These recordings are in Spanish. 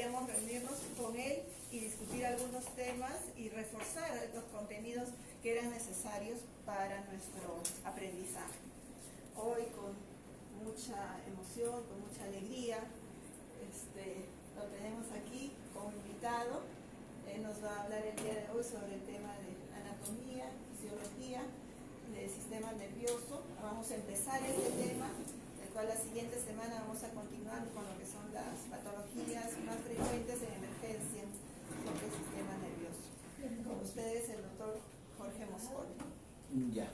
podemos reunirnos con él y discutir algunos temas y reforzar los contenidos que eran necesarios para nuestro aprendizaje. Hoy con mucha emoción, con mucha alegría, lo tenemos aquí como invitado. Él nos va a hablar el día de hoy sobre el tema de anatomía, fisiología del sistema nervioso. Vamos a empezar este tema, del cual la siguiente semana vamos a continuar con lo que son las patologías más frecuentes en emergencia sobre el sistema nervioso. Con ustedes el doctor Jorge Mosconi. Ya.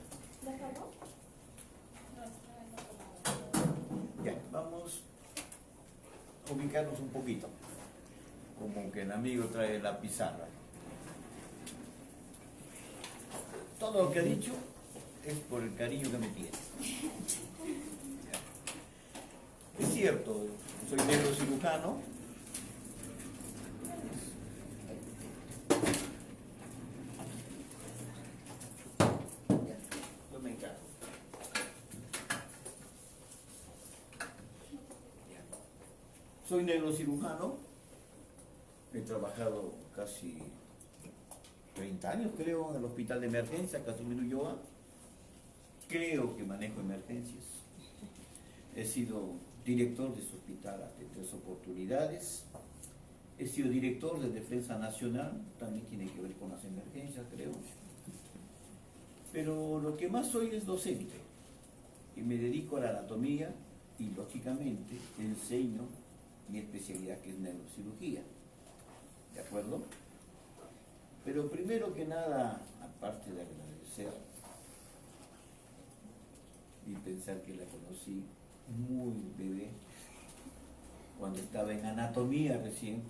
Ya, vamos a ubicarnos un poquito, como que el amigo trae la pizarra. Todo lo que ha dicho es por el cariño que me tiene. Es cierto, soy neurocirujano. Yo me encargo. Soy neurocirujano. He trabajado casi 30 años, creo, en el hospital de emergencia, Casimiro Ulloa. Creo que manejo emergencias. He sido director de ese hospital hasta 3 oportunidades. He sido director de Defensa Nacional, también tiene que ver con las emergencias, creo. Pero lo que más soy es docente. Y me dedico a la anatomía y, lógicamente, enseño mi especialidad, que es neurocirugía. ¿De acuerdo? Pero primero que nada, aparte de agradecer y pensar que la conocí muy bebé, cuando estaba en anatomía recién,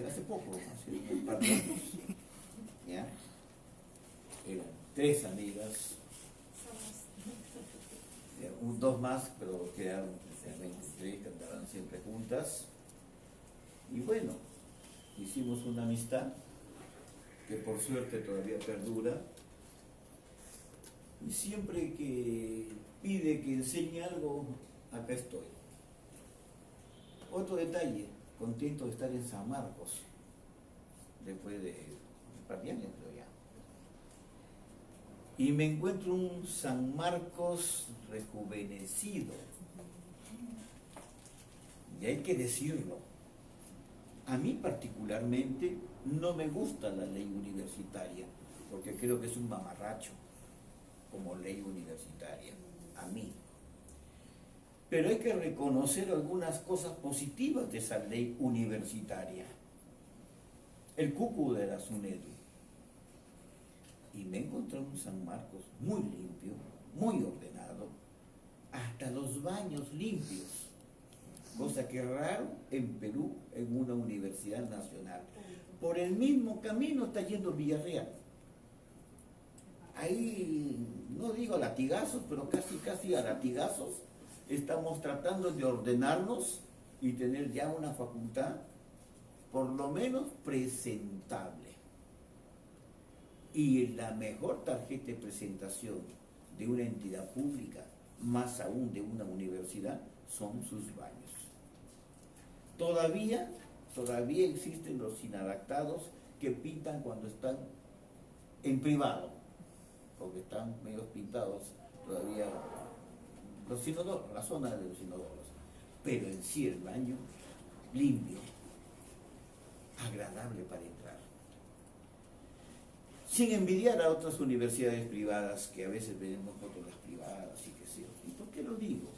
hace poco, hace un par de años, ¿ya? Eran 3 amigas, ya, 2 más, pero quedaron especialmente 3 que andaban siempre juntas. Y bueno, hicimos una amistad que por suerte todavía perdura. Y siempre que pide que enseñe algo, acá estoy. Otro detalle, contento de estar en San Marcos, después de un par de años, creo ya. Y me encuentro un San Marcos rejuvenecido. Y hay que decirlo. A mí particularmente no me gusta la ley universitaria, porque creo que es un mamarracho como ley universitaria, a mí. Pero hay que reconocer algunas cosas positivas de esa ley universitaria. El cucu de la SUNEDU. Y me encontré un San Marcos muy limpio, muy ordenado, hasta los baños limpios. Cosa que es raro en Perú, en una universidad nacional. Por el mismo camino está yendo Villarreal. Ahí, no digo latigazos, pero casi a latigazos, estamos tratando de ordenarnos y tener ya una facultad, por lo menos presentable. Y la mejor tarjeta de presentación de una entidad pública, más aún de una universidad, son sus baños. Todavía existen los inadaptados que pintan cuando están en privado, porque están medio pintados todavía los inodoros, la zona de los inodoros. Pero en sí el baño limpio, agradable para entrar. Sin envidiar a otras universidades privadas que a veces vemos nosotros las privadas y qué sé yo. ¿Y por qué lo digo?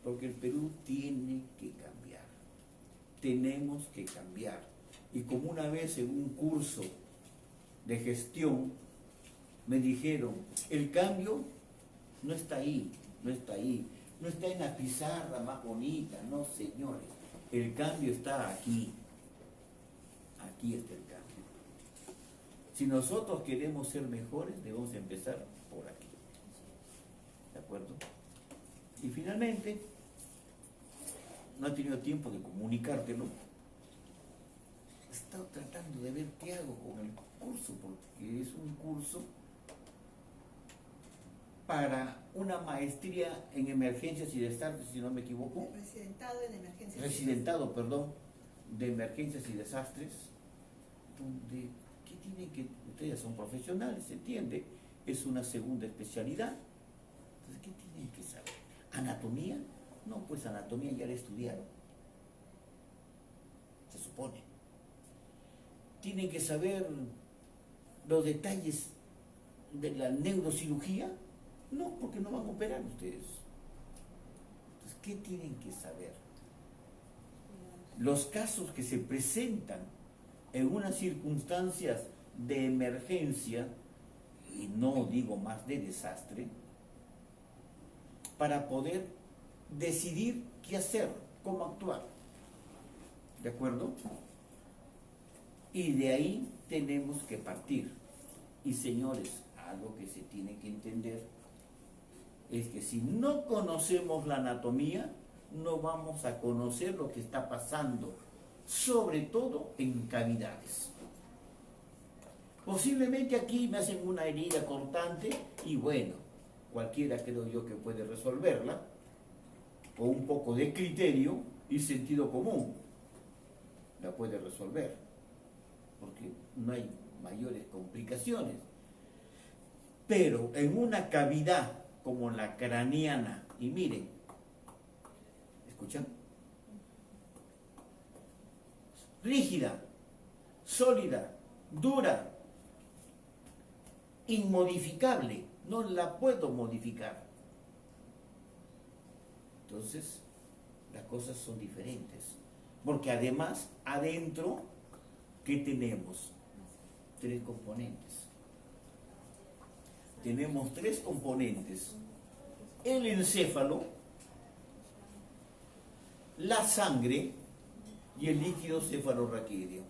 Porque el Perú tiene que cambiar. Tenemos que cambiar. Y como una vez en un curso de gestión me dijeron, el cambio no está ahí, no está en la pizarra más bonita, no señores, el cambio está aquí. Aquí está el cambio. Si nosotros queremos ser mejores, debemos empezar por aquí. ¿De acuerdo? Y finalmente, no he tenido tiempo de comunicártelo. He estado tratando de ver qué hago con el curso, porque es un curso para una maestría en emergencias y desastres, si no me equivoco. Residentado en emergencias. Residentado, perdón, de emergencias y desastres, donde, ¿qué tienen que? Ustedes son profesionales, ¿se entiende? Es una segunda especialidad. Entonces, ¿qué tienen que saber? ¿Anatomía? No, pues anatomía ya la estudiaron. Se supone. ¿Tienen que saber los detalles de la neurocirugía? No, porque no van a operar ustedes. Entonces, ¿qué tienen que saber? Los casos que se presentan en unas circunstancias de emergencia, y no digo más de desastre, para poder decidir qué hacer, cómo actuar. ¿De acuerdo? Y de ahí tenemos que partir. Y señores, algo que se tiene que entender es que si no conocemos la anatomía, no vamos a conocer lo que está pasando, sobre todo en cavidades. Posiblemente aquí me hacen una herida cortante y bueno, cualquiera creo yo que puede resolverla, o un poco de criterio y sentido común la puede resolver, porque no hay mayores complicaciones. Pero en una cavidad como la craneana, y miren, ¿escuchan? Rígida, sólida, dura, inmodificable, no la puedo modificar. Entonces, las cosas son diferentes, porque además, adentro, ¿qué tenemos? 3 componentes. Tenemos 3 componentes: el encéfalo, la sangre y el líquido cefalorraquídeo.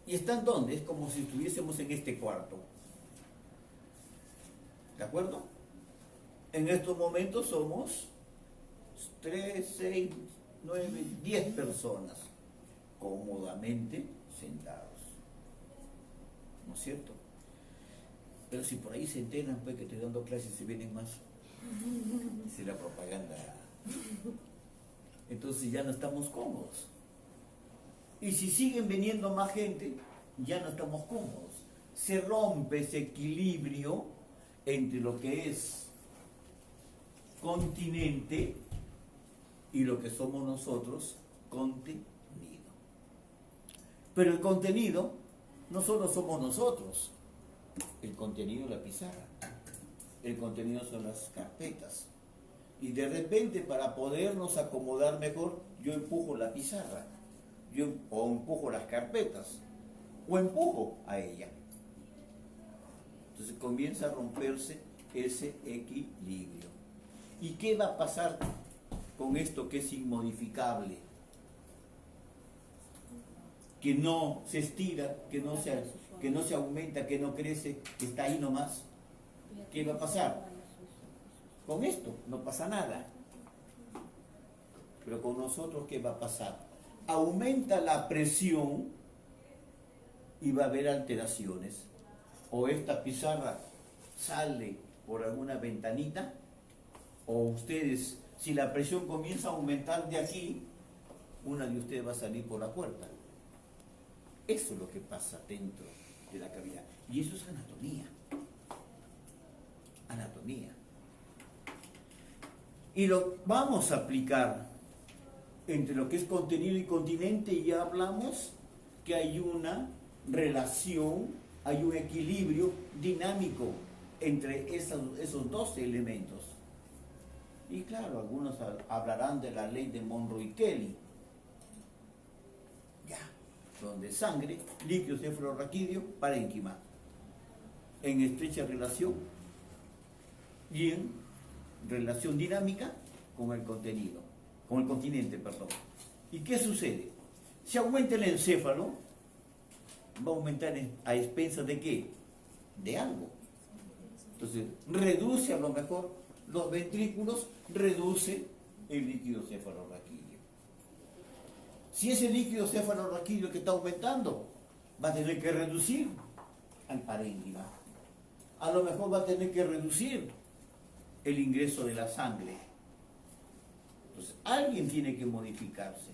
¿Y están dónde? Es como si estuviésemos en este cuarto. ¿De acuerdo? En estos momentos somos 3, 6, 9, 10 personas cómodamente sentados. ¿No es cierto? Pero si por ahí se enteran, pues que estoy dando clases y se vienen más, si la propaganda, entonces ya no estamos cómodos. Y si siguen viniendo más gente, ya no estamos cómodos. Se rompe ese equilibrio entre lo que es continente y lo que somos nosotros, contenido. Pero el contenido no solo somos nosotros. El contenido es la pizarra, el contenido son las carpetas. Y de repente, para podernos acomodar mejor, yo empujo la pizarra, o empujo las carpetas, o empujo a ella. Entonces comienza a romperse ese equilibrio. ¿Y qué va a pasar con esto que es inmodificable? Que no se estira, que no se aumenta, que no crece, que está ahí nomás. ¿Qué va a pasar? Con esto no pasa nada. Pero con nosotros, ¿qué va a pasar? Aumenta la presión y va a haber alteraciones. O esta pizarra sale por alguna ventanita, o ustedes, si la presión comienza a aumentar de aquí, una de ustedes va a salir por la puerta. Eso es lo que pasa dentro de la cavidad. Y eso es anatomía. Anatomía. Y lo vamos a aplicar entre lo que es contenido y continente, y ya hablamos que hay una relación, hay un equilibrio dinámico entre esos 2 elementos. Y claro, algunos hablarán de la ley de Monroe y Kelly. Ya, donde sangre, líquido cefalorraquídeo, parénquima, en estrecha relación y en relación dinámica con el contenido, con el continente, perdón. ¿Y qué sucede? Si aumenta el encéfalo, va a aumentar a expensas de ¿qué? De algo. Entonces, reduce a lo mejor los ventrículos, reduce el líquido cefalorraquídeo. Si ese líquido cefalorraquídeo que está aumentando, va a tener que reducir al parénquima. a lo mejor va a tener que reducir el ingreso de la sangre. Entonces, alguien tiene que modificarse.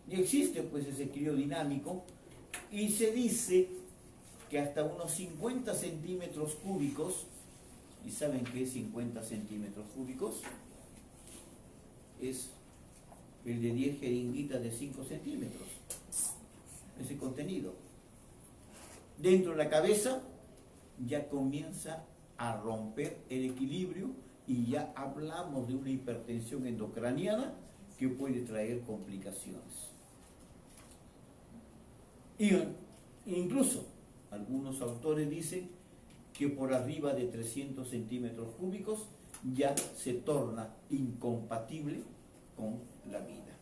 Y existe pues ese equilibrio dinámico y se dice que hasta unos 50 centímetros cúbicos, ¿y saben qué es 50 centímetros cúbicos? Es el de 10 jeringuitas de 5 centímetros, ese contenido. Dentro de la cabeza ya comienza a romper el equilibrio y ya hablamos de una hipertensión endocraniana que puede traer complicaciones. Y incluso algunos autores dicen que por arriba de 300 centímetros cúbicos ya se torna incompatible con la vida.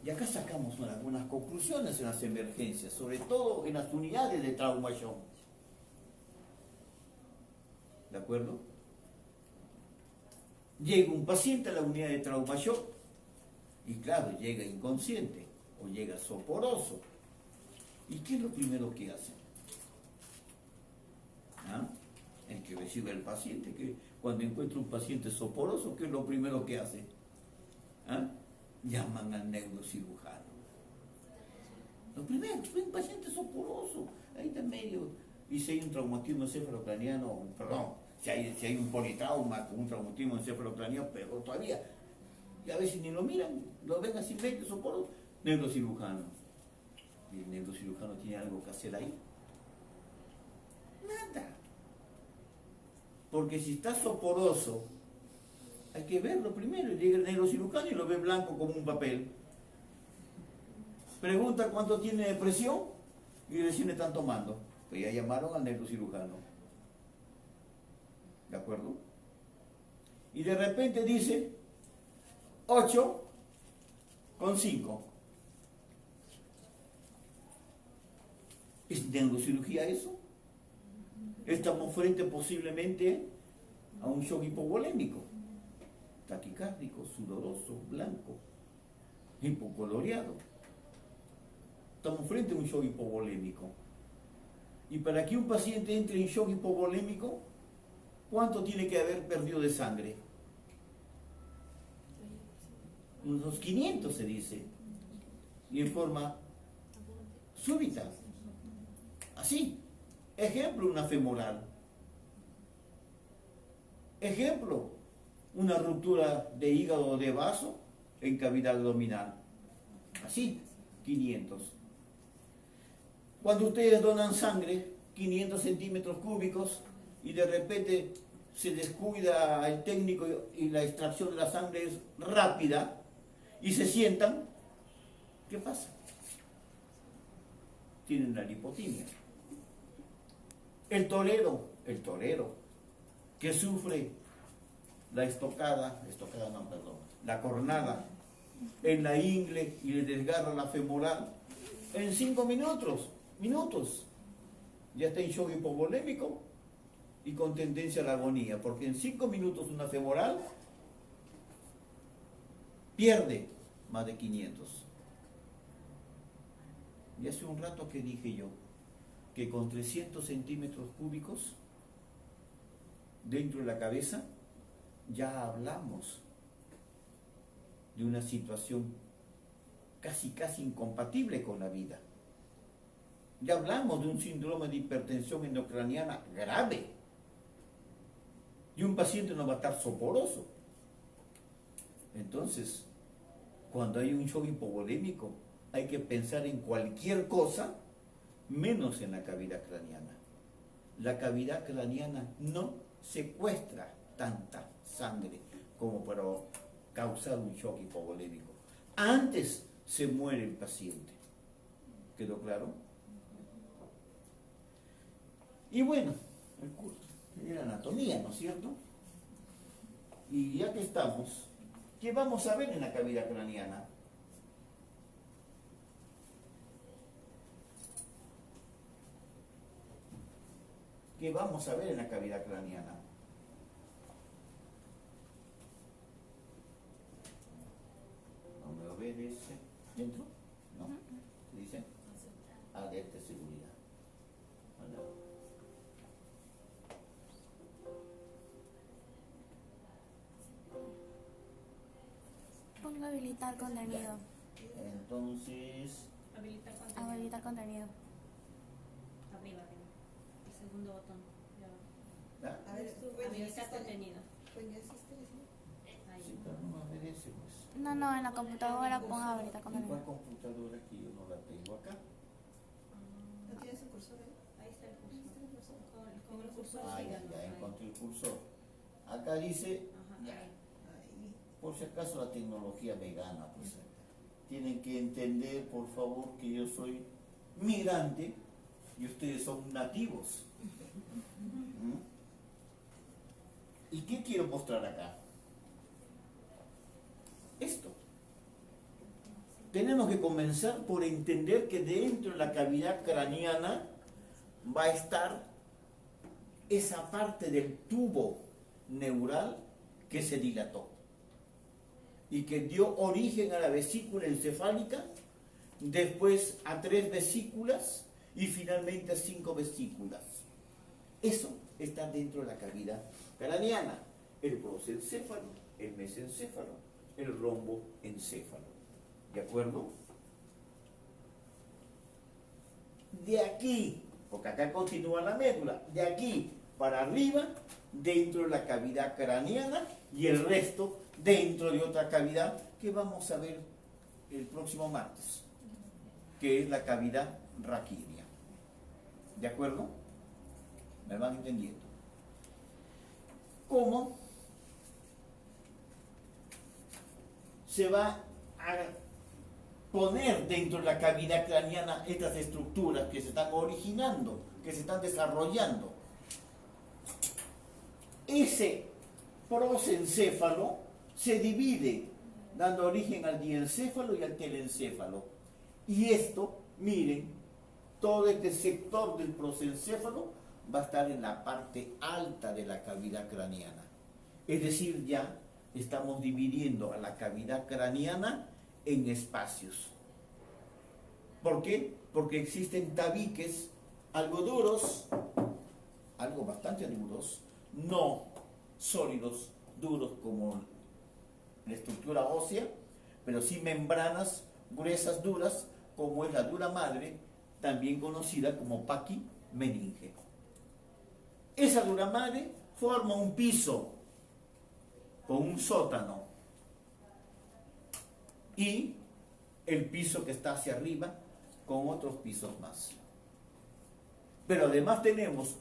Y acá sacamos algunas conclusiones en las emergencias, sobre todo en las unidades de trauma shock. ¿De acuerdo? Llega un paciente a la unidad de trauma shock y claro, llega inconsciente o llega soporoso. ¿Y qué es lo primero que hace? ¿Ah? El que recibe el paciente, que cuando encuentra un paciente soporoso, ¿qué es lo primero que hace? ¿Ah? Llaman al neurocirujano. Lo primero, un paciente soporoso, ahí está medio, y si hay un traumatismo encefalocraniano, perdón, si hay un politrauma con un traumatismo encefalocraniano, pero todavía, y a veces ni lo miran, lo ven así, medio soporoso, neurocirujano. ¿Y el neurocirujano tiene algo que hacer ahí? Nada. Porque si está soporoso, hay que verlo primero. Llega el neurocirujano y lo ve blanco como un papel. Pregunta cuánto tiene de presión y recién le están tomando. Pues ya llamaron al neurocirujano. ¿De acuerdo? Y de repente dice 8,5. ¿Es neurocirugía eso? Estamos frente posiblemente a un shock hipovolémico, taquicárdico, sudoroso, blanco, hipocoloreado. Estamos frente a un shock hipovolémico. Y para que un paciente entre en shock hipovolémico, ¿cuánto tiene que haber perdido de sangre? Unos 500 se dice. Y en forma súbita. Así. Ejemplo, una femoral. Ejemplo, una ruptura de hígado o de vaso en cavidad abdominal. Así, 500. Cuando ustedes donan sangre, 500 centímetros cúbicos, y de repente se descuida el técnico y la extracción de la sangre es rápida, y se sientan, ¿qué pasa? Tienen la lipotimia. El torero, que sufre la cornada en la ingle y le desgarra la femoral, en 5 minutos, ya está en shock hipovolémico y con tendencia a la agonía, porque en 5 minutos una femoral pierde más de 500. Y hace un rato que dije yo, que con 300 centímetros cúbicos dentro de la cabeza ya hablamos de una situación casi incompatible con la vida. Ya hablamos de un síndrome de hipertensión endocraniana grave. Y un paciente no va a estar soporoso. Entonces, cuando hay un shock hipovolémico, hay que pensar en cualquier cosa menos en la cavidad craneana. La cavidad craneana no secuestra tanta sangre como para causar un shock hipovolémico. Antes se muere el paciente. ¿Quedó claro? Y bueno, el curso era anatomía, ¿no es cierto? Y ya que estamos, ¿qué vamos a ver en la cavidad craneana? ¿Qué vamos a ver en la cavidad craneana? ¿No me obedece? ¿Dentro? ¿No? ¿Qué dice? Alerta de seguridad. Pongo habilitar contenido. Entonces, Habilitar contenido. Habilitar contenido. Arriba, arriba. El segundo botón. de abajo. ¿ah? A ver, Habilitar contenido. Pues ya hiciste eso. Ahí. Sí, pero no me obedece, pues. No, no, en la computadora ponga habilitar ¿Y contenido. cuál computadora que yo no la tengo acá? ¿No tienes un cursor ahí? Ahí está el cursor. Con el cursor. Ah, ya, síganos, ya ahí. encontré el cursor. Acá dice, Ajá, ya, ahí. Ahí. por si acaso la tecnología me gana, pues. Tienen que entender, por favor, que yo soy migrante y ustedes son nativos. ¿Mm? ¿Y qué quiero mostrar acá? Esto. Tenemos que comenzar por entender que dentro de la cavidad craneana va a estar esa parte del tubo neural que se dilató y que dio origen a la vesícula encefálica, después a 3 vesículas y finalmente a 5 vesículas. Eso está dentro de la cavidad craneana, el prosencéfalo, el mesencéfalo, el romboencéfalo. ¿De acuerdo? De aquí, porque acá continúa la médula, de aquí para arriba, dentro de la cavidad craneana y el resto dentro de otra cavidad que vamos a ver el próximo martes, que es la cavidad raquídea. ¿De acuerdo? ¿Me van entendiendo? ¿Cómo se va a poner dentro de la cavidad craneana estas estructuras que se están originando, que se están desarrollando? Ese prosencéfalo se divide, dando origen al diencéfalo y al telencéfalo. Y esto, miren, todo este sector del prosencéfalo va a estar en la parte alta de la cavidad craneana. Es decir, ya estamos dividiendo a la cavidad craneana en espacios. ¿Por qué? Porque existen tabiques algo duros, algo bastante duros, no sólidos, duros como la estructura ósea, pero sí membranas gruesas, duras, como es la dura madre, también conocida como paquimeninge. Esa dura madre forma un piso con un sótano y el piso que está hacia arriba con otros pisos más. Pero además tenemos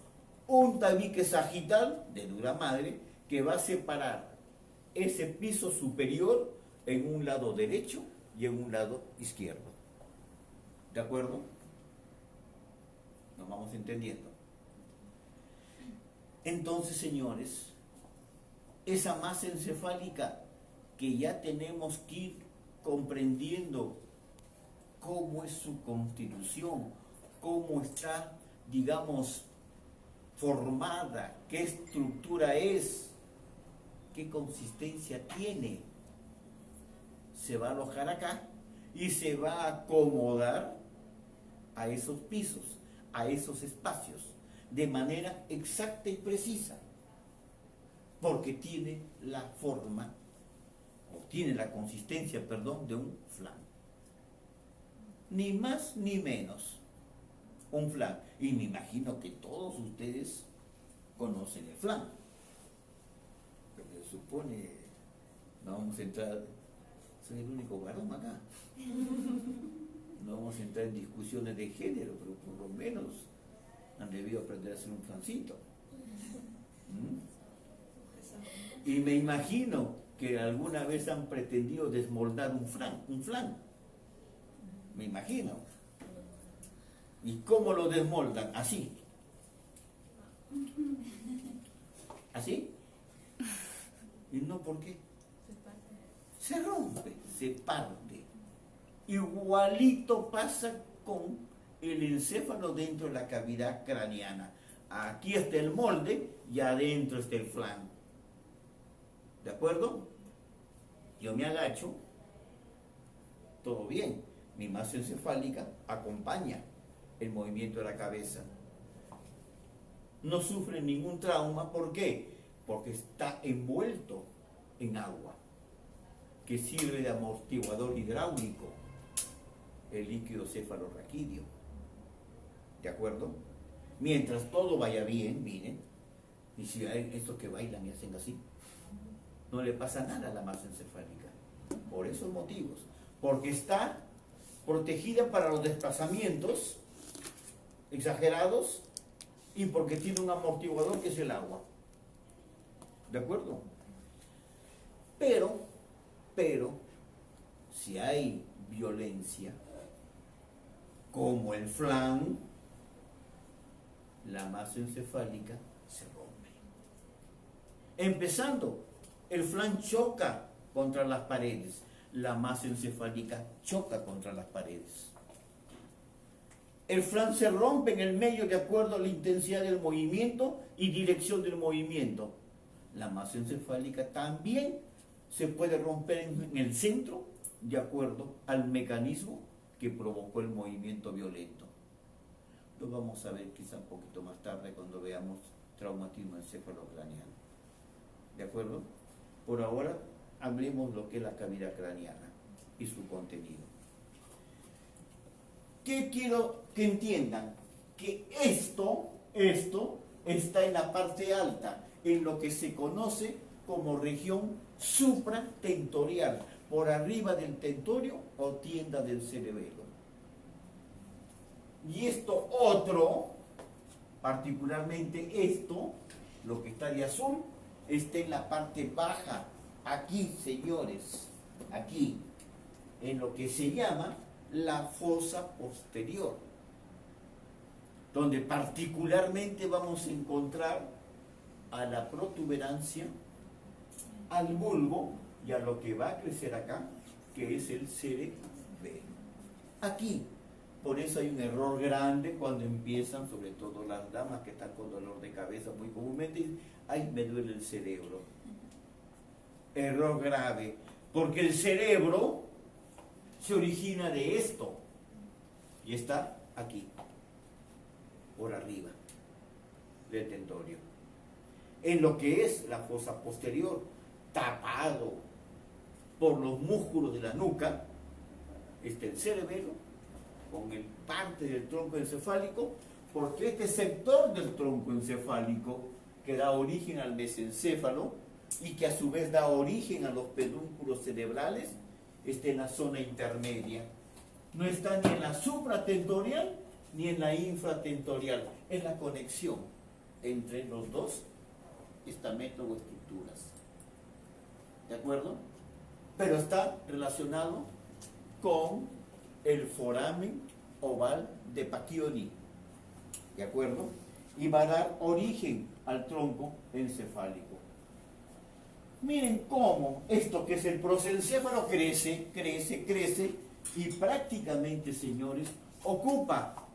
un tabique sagital de dura madre que va a separar ese piso superior en un lado derecho y en un lado izquierdo. ¿De acuerdo? Nos vamos entendiendo. Entonces, señores, esa masa encefálica que ya tenemos que ir comprendiendo cómo es su constitución, cómo está, digamos, formada, qué estructura es, qué consistencia tiene, se va a alojar acá y se va a acomodar a esos pisos, a esos espacios, de manera exacta y precisa, porque tiene la forma, o tiene la consistencia, perdón, de un flan. Ni más ni menos, un flan. Y me imagino que todos ustedes conocen el flan. Pero se supone, no vamos a entrar, soy el único varón acá. No vamos a entrar en discusiones de género, pero por lo menos han debido aprender a hacer un flancito. Y me imagino que alguna vez han pretendido desmoldar un flan. Me imagino. ¿Y cómo lo desmoldan? Así. ¿Así? ¿Y no por qué? Se rompe, se parte. Igualito pasa con el encéfalo dentro de la cavidad craneana. Aquí está el molde y adentro está el flan. ¿De acuerdo? Yo me agacho, todo bien. Mi masa encefálica acompaña el movimiento de la cabeza. No sufre ningún trauma. ¿Por qué? Porque está envuelto en agua, que sirve de amortiguador hidráulico, el líquido cefalorraquídeo. ¿De acuerdo? Mientras todo vaya bien, miren, y si hay estos que bailan y hacen así, no le pasa nada a la masa encefálica. Por esos motivos. Porque está protegida para los desplazamientos exagerados y porque tiene un amortiguador que es el agua. ¿De acuerdo? Pero, si hay violencia, como el flan, la masa encefálica se rompe. Empezando, el flan choca contra las paredes, la masa encefálica choca contra las paredes. El flan se rompe en el medio de acuerdo a la intensidad del movimiento y dirección del movimiento. La masa encefálica también se puede romper en el centro de acuerdo al mecanismo que provocó el movimiento violento. Lo vamos a ver quizá un poquito más tarde cuando veamos traumatismo encefalocraneano. ¿De acuerdo? Por ahora hablemos lo que es la cavidad craneana y su contenido. ¿Qué quiero que entiendan? Que esto está en la parte alta, en lo que se conoce como región supratentorial, por arriba del tentorio o tienda del cerebelo. Y esto otro, particularmente esto, lo que está de azul, está en la parte baja, aquí, señores, aquí, en lo que se llama la fosa posterior, donde particularmente vamos a encontrar a la protuberancia, al bulbo y a lo que va a crecer acá, que es el cerebelo. Aquí, por eso hay un error grande cuando empiezan, sobre todo las damas que están con dolor de cabeza muy comúnmente, dicen, ay, me duele el cerebro. Error grave, porque el cerebro se origina de esto y está aquí, por arriba del tentorio, en lo que es la fosa posterior, tapado por los músculos de la nuca, está el cerebelo con el parte del tronco encefálico, porque este sector del tronco encefálico que da origen al mesencéfalo y que a su vez da origen a los pedúnculos cerebrales, está en la zona intermedia. No está ni en la supratentorial ni en la infratentorial. Es la conexión entre los dos estamentos o estructuras. ¿De acuerdo? Pero está relacionado con el foramen oval de Pacchioni. ¿De acuerdo? Y va a dar origen al tronco encefálico. Miren cómo esto que es el prosencéfalo crece y prácticamente, señores, ocupa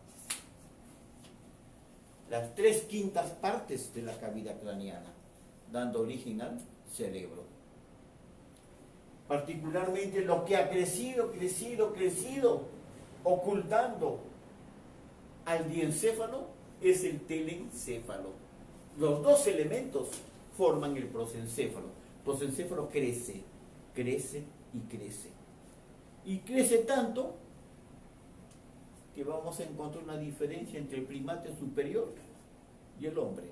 las 3/5 partes de la cavidad craneana, dando origen al cerebro. Particularmente lo que ha crecido, ocultando al diencéfalo es el telencéfalo. Los dos elementos forman el prosencéfalo. El prosencéfalo crece y crece. Y crece tanto que vamos a encontrar una diferencia entre el primate superior y el hombre.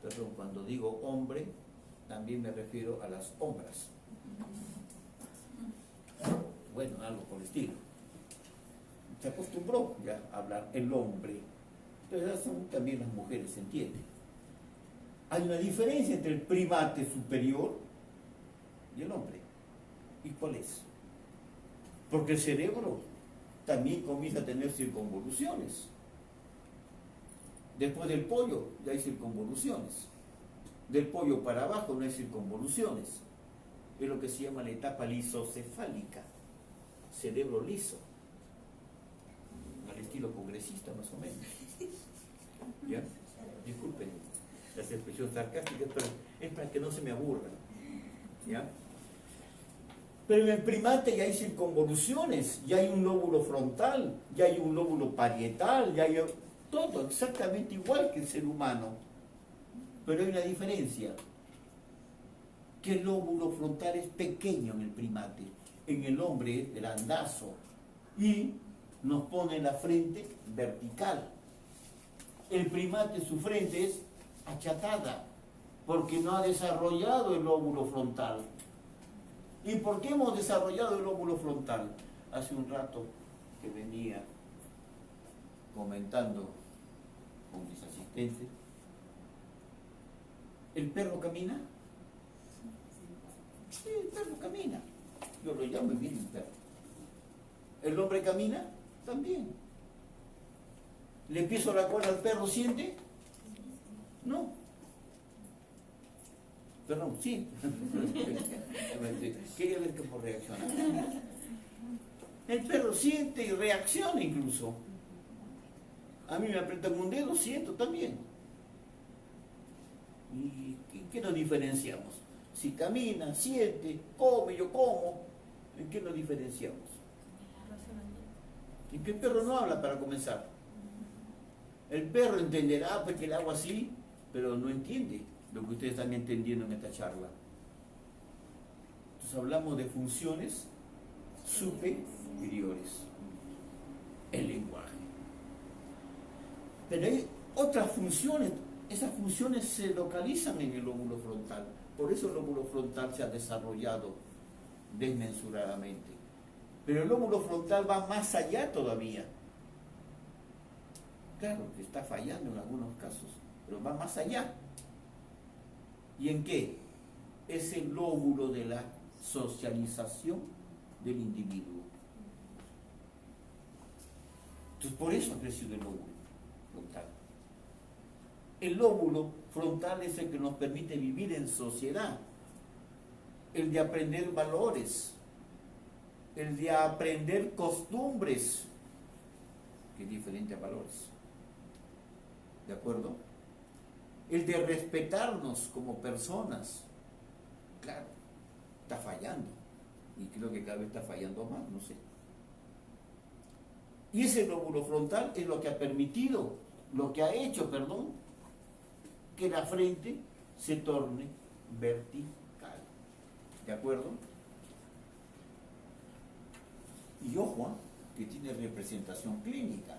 Perdón, cuando digo hombre, también me refiero a las hombras. Bueno, algo por el estilo. Se acostumbró ya a hablar el hombre, pero ya son también las mujeres, ¿se entiende? Hay una diferencia entre el primate superior y el hombre. ¿Y cuál es? Porque el cerebro también comienza a tener circunvoluciones. Después del pollo ya hay circunvoluciones. Del pollo para abajo no hay circunvoluciones. Es lo que se llama la etapa lisocefálica. Cerebro liso. Al estilo congresista más o menos. ¿Ya? Disculpen las expresiones sarcásticas, pero es para que no se me aburran. ¿Ya? Pero en el primate ya hay circunvoluciones, ya hay un lóbulo frontal, ya hay un lóbulo parietal, ya hay todo exactamente igual que el ser humano. Pero hay una diferencia. que el lóbulo frontal es pequeño en el primate, en el hombre es grandazo y nos pone la frente vertical. El primate, su frente es achatada porque no ha desarrollado el lóbulo frontal. ¿Y por qué hemos desarrollado el lóbulo frontal? Hace un rato que venía comentando con mis asistentes, ¿el perro camina? Sí, el perro camina. Yo lo llamo y viene el perro. ¿El hombre camina? También. ¿Le piso la cola al perro? ¿Siente? No. Perdón, sí. Quería ver cómo reacciona. El perro siente y reacciona incluso. A mí me apretan un dedo, siento también. ¿Y qué nos diferenciamos? Si camina, siente, come, yo como. ¿En qué nos diferenciamos? Y que el perro no habla para comenzar. El perro entenderá porque le hago así, pero no entiende lo que ustedes están entendiendo en esta charla. Entonces hablamos de funciones superiores. El lenguaje. Pero hay otras funciones. Esas funciones se localizan en el lóbulo frontal. Por eso el lóbulo frontal se ha desarrollado desmesuradamente. Pero el lóbulo frontal va más allá todavía. Claro que está fallando en algunos casos, pero va más allá. ¿Y en qué? Es el lóbulo de la socialización del individuo. Entonces, por eso ha crecido el lóbulo frontal. El lóbulo frontal es el que nos permite vivir en sociedad, el de aprender valores, el de aprender costumbres, que es diferente a valores. ¿De acuerdo? El de respetarnos como personas. Claro, está fallando. Y creo que cada vez está fallando más, no sé. Y ese lóbulo frontal es lo que ha permitido, lo que ha hecho, que la frente se torne vertical. ¿De acuerdo? Y ojo, que tiene representación clínica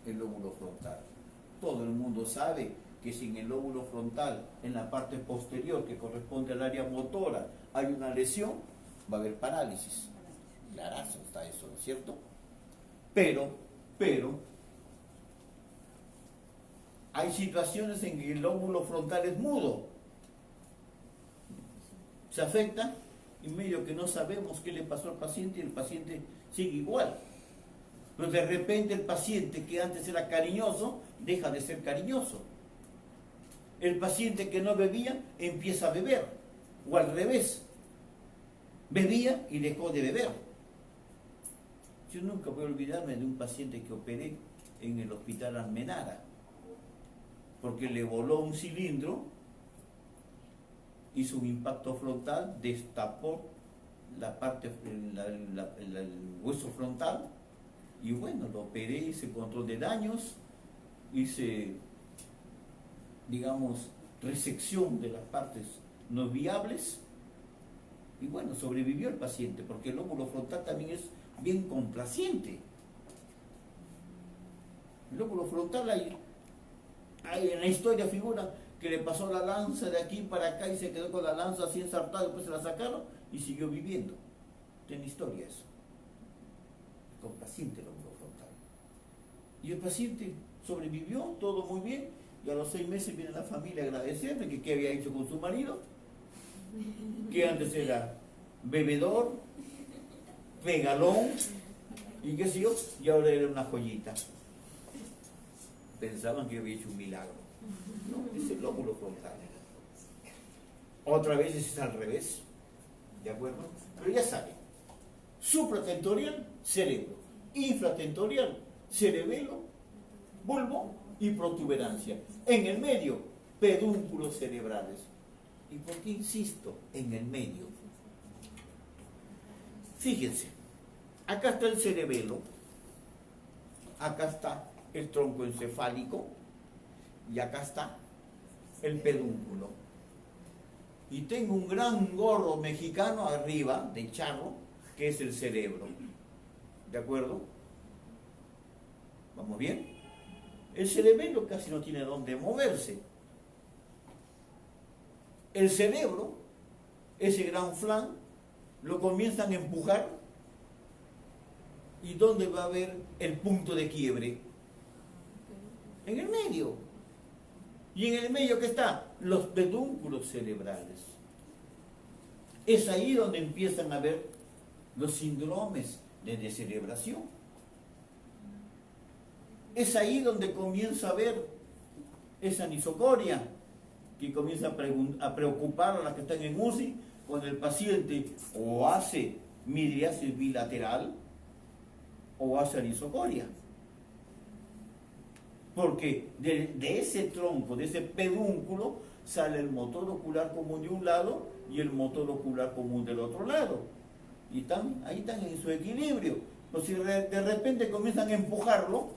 el lóbulo frontal. Todo el mundo sabe que si en el lóbulo frontal, en la parte posterior que corresponde al área motora, hay una lesión, va a haber parálisis. Clarazo está eso, ¿no es cierto? Pero, hay situaciones en que el lóbulo frontal es mudo. Se afecta y medio que no sabemos qué le pasó al paciente y el paciente sigue igual. Pero de repente el paciente que antes era cariñoso, deja de ser cariñoso. El paciente que no bebía, empieza a beber. O al revés. Bebía y dejó de beber. Yo nunca voy a olvidarme de un paciente que operé en el hospital Almenara. Porque le voló un cilindro, hizo un impacto frontal, destapó la parte, el hueso frontal. Y bueno, lo operé, hice control de daños, hice, digamos, resección de las partes no viables. Y bueno, sobrevivió el paciente, porque el lóbulo frontal también es bien complaciente. El lóbulo frontal, hay en la historia figura que le pasó la lanza de aquí para acá y se quedó con la lanza así ensartada, después se la sacaron y siguió viviendo. Tiene historia eso. Complaciente el lóbulo frontal. Y el paciente sobrevivió, todo muy bien, y a los 6 meses viene la familia a agradecerle que qué había hecho con su marido, que antes era bebedor, regalón, y qué sé yo, y ahora era una joyita. Pensaban que había hecho un milagro. No, es el lóbulo frontal. Otra vez es al revés. ¿De acuerdo? Pero ya saben. Supratentorial, cerebro. Infratentorial, cerebelo, bulbo y protuberancia. En el medio, pedúnculos cerebrales. ¿Y por qué insisto en el medio? Fíjense, acá está el cerebelo, acá está el tronco encefálico y acá está el pedúnculo. y tengo un gran gorro mexicano arriba, de charro, que es el cerebro. ¿De acuerdo? ¿Vamos bien? El cerebelo casi no tiene dónde moverse. El cerebro, ese gran flan, lo comienzan a empujar. ¿Y dónde va a haber el punto de quiebre? En el medio. ¿Y en el medio qué está? Los pedúnculos cerebrales. Es ahí donde empiezan a ver los síndromes de descerebración. Es ahí donde comienza a ver esa anisocoria que comienza a preocupar a las que están en UCI cuando el paciente o hace midriasis bilateral o hace anisocoria. Porque de ese tronco, de ese pedúnculo, sale el motor ocular común de un lado y el motor ocular común del otro lado. Y ahí están en su equilibrio. Pues si de repente comienzan a empujarlo,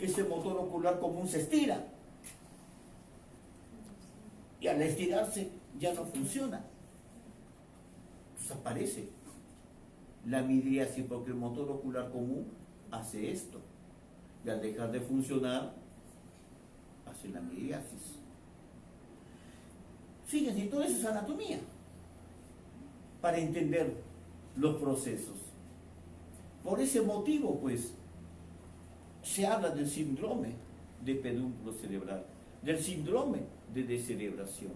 ese motor ocular común se estira. Y al estirarse ya no funciona. Desaparece la midriasis porque el motor ocular común hace esto. Y al dejar de funcionar, hace la midriasis. Fíjense, todo eso es anatomía para entender los procesos. Por ese motivo, pues, se habla del síndrome de pedúnculo cerebral, del síndrome de descerebración.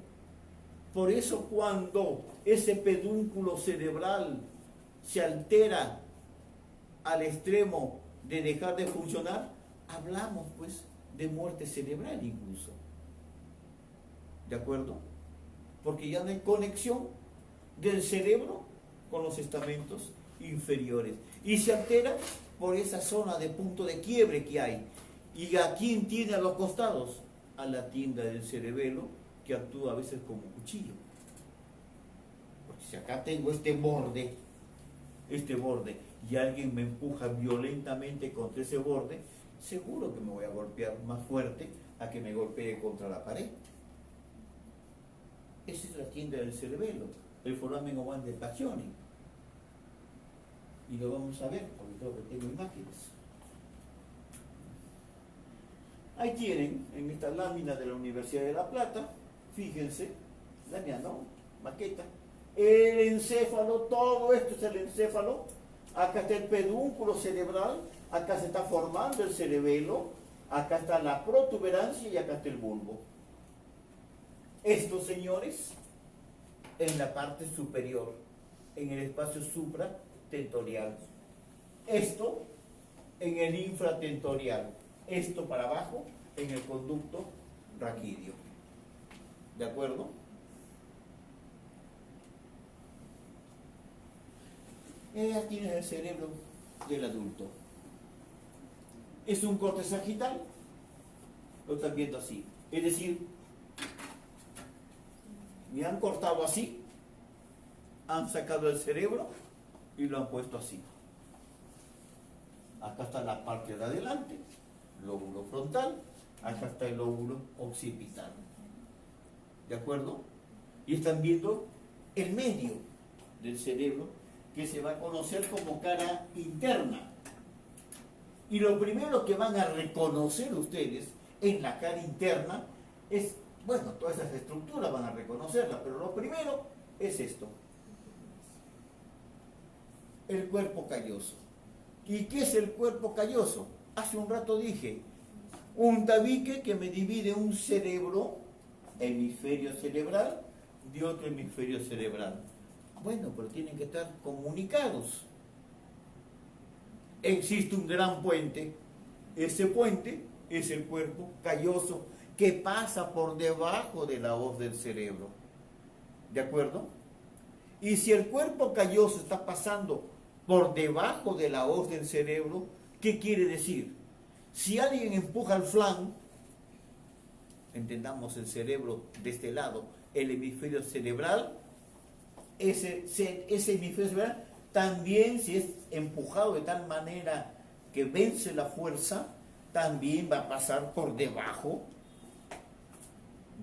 Por eso cuando ese pedúnculo cerebral se altera al extremo de dejar de funcionar, hablamos pues de muerte cerebral incluso. ¿De acuerdo? Porque ya no hay conexión del cerebro con los estamentos inferiores. Y se altera por esa zona de punto de quiebre que hay. ¿Y a quién tiene a los costados? A la tienda del cerebelo, que actúa a veces como cuchillo. Porque si acá tengo este borde, y alguien me empuja violentamente contra ese borde, seguro que me voy a golpear más fuerte a que me golpee contra la pared. Esa es la tienda del cerebelo, el foramen ovale de Pacchioni. Y lo vamos a ver, porque creo que tengo imágenes. Ahí tienen, en esta lámina de la Universidad de La Plata, fíjense, lámina, ¿no? Maqueta. El encéfalo, todo esto es el encéfalo. Acá está el pedúnculo cerebral, acá se está formando el cerebelo, acá está la protuberancia y acá está el bulbo. Estos señores, en la parte superior, en el espacio supratentorial. Esto en el infratentorial. Esto para abajo en el conducto raquídeo. ¿De acuerdo? Aquí tienes el cerebro del adulto. Es un corte sagital. Lo están viendo así. Es decir, me han cortado así, han sacado el cerebro y lo han puesto así. Acá está la parte de adelante, lóbulo frontal, acá está el lóbulo occipital. ¿De acuerdo? Y están viendo el medio del cerebro que se va a conocer como cara interna. Y lo primero que van a reconocer ustedes en la cara interna es, bueno, todas esas estructuras van a reconocerlas, pero lo primero es esto. El cuerpo calloso. ¿Y qué es el cuerpo calloso? Hace un rato dije, un tabique que me divide un cerebro, hemisferio cerebral, de otro hemisferio cerebral. Bueno, pero tienen que estar comunicados. Existe un gran puente. Ese puente es el cuerpo calloso que pasa por debajo de la hoz del cerebro. ¿De acuerdo? Y si el cuerpo calloso está pasando por debajo de la hoz del cerebro, ¿qué quiere decir? Si alguien empuja el flan, entendamos el cerebro de este lado, el hemisferio cerebral, ese hemisferio cerebral también, si es empujado de tal manera que vence la fuerza, también va a pasar por debajo